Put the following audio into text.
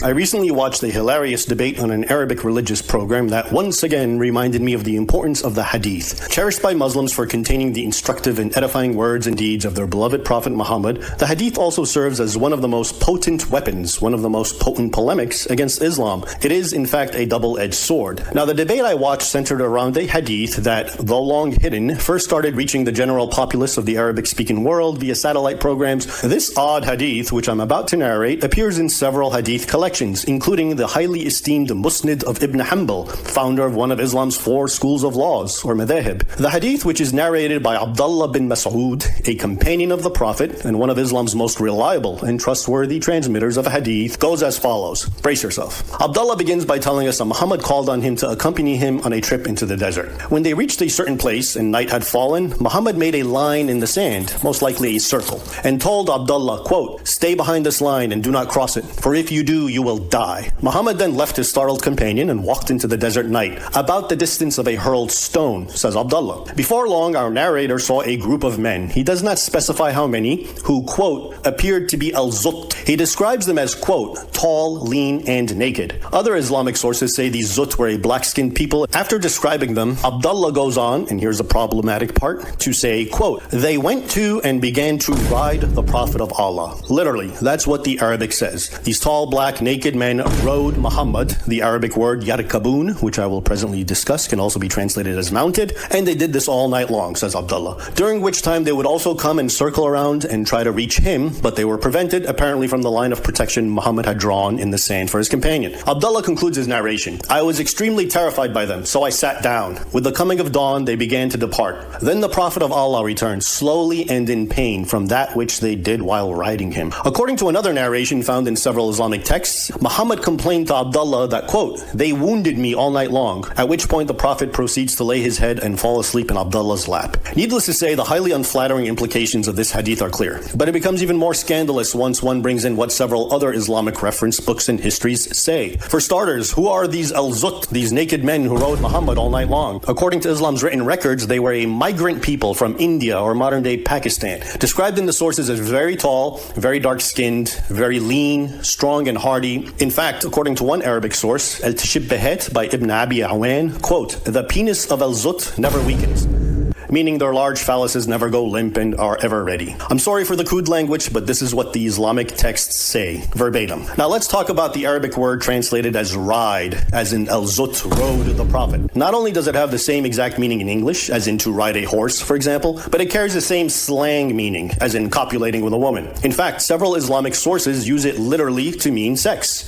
I recently watched a hilarious debate on an Arabic religious program that once again reminded me of the importance of the hadith. Cherished by Muslims for containing the instructive and edifying words and deeds of their beloved Prophet Muhammad, the hadith also serves as one of the most potent weapons, one of the most potent polemics against Islam. It is, in fact, a double-edged sword. Now, the debate I watched centered around a hadith that, though long hidden, first started reaching the general populace of the Arabic-speaking world via satellite programs. This odd hadith, which I'm about to narrate, appears in several hadith collections, including the highly esteemed Musnad of Ibn Hanbal, founder of one of Islam's 4 schools of laws, or madhahib. The hadith, which is narrated by Abdullah bin Mas'ud, a companion of the Prophet and one of Islam's most reliable and trustworthy transmitters of hadith, goes as follows. Brace yourself. Abdullah begins by telling us that Muhammad called on him to accompany him on a trip into the desert. When they reached a certain place and night had fallen, Muhammad made a line in the sand, most likely a circle, and told Abdullah, quote, "Stay behind this line and do not cross it, for if you do, you will die." Muhammad then left his startled companion and walked into the desert night, about the distance of a hurled stone, says Abdullah. Before long, our narrator saw a group of men, he does not specify how many, who, quote, appeared to be al-Zut. He describes them as, quote, tall, lean, and naked. Other Islamic sources say these Zut were a black-skinned people. After describing them, Abdullah goes on, and here's a problematic part, to say, quote, "They went to and began to ride the Prophet of Allah." Literally, that's what the Arabic says. These tall, black, naked men rode Muhammad. The Arabic word yarkabun, which I will presently discuss, can also be translated as mounted, and they did this all night long, says Abdullah. During which time they would also come and circle around and try to reach him, but they were prevented, apparently from the line of protection Muhammad had drawn in the sand for his companion. Abdullah concludes his narration. "I was extremely terrified by them, so I sat down. With the coming of dawn, they began to depart. Then the Prophet of Allah returned, slowly and in pain from that which they did while riding him." According to another narration found in several Islamic texts, Muhammad complained to Abdullah that, quote, "They wounded me all night long," at which point the Prophet proceeds to lay his head and fall asleep in Abdullah's lap. Needless to say, the highly unflattering implications of this hadith are clear. But it becomes even more scandalous once one brings in what several other Islamic reference books and histories say. For starters, who are these al-Zut, these naked men who rode Muhammad all night long? According to Islam's written records, they were a migrant people from India or modern-day Pakistan, described in the sources as very tall, very dark-skinned, very lean, strong and hardy. In fact, according to one Arabic source, Al-Tashibbahat by Ibn Abi Awan, quote, "The penis of al-Zut never weakens," meaning their large phalluses never go limp and are ever ready. I'm sorry for the crude language, but this is what the Islamic texts say, verbatim. Now let's talk about the Arabic word translated as ride, as in al-Zut rode the Prophet. Not only does it have the same exact meaning in English, as in to ride a horse, for example, but it carries the same slang meaning, as in copulating with a woman. In fact, several Islamic sources use it literally to mean sex.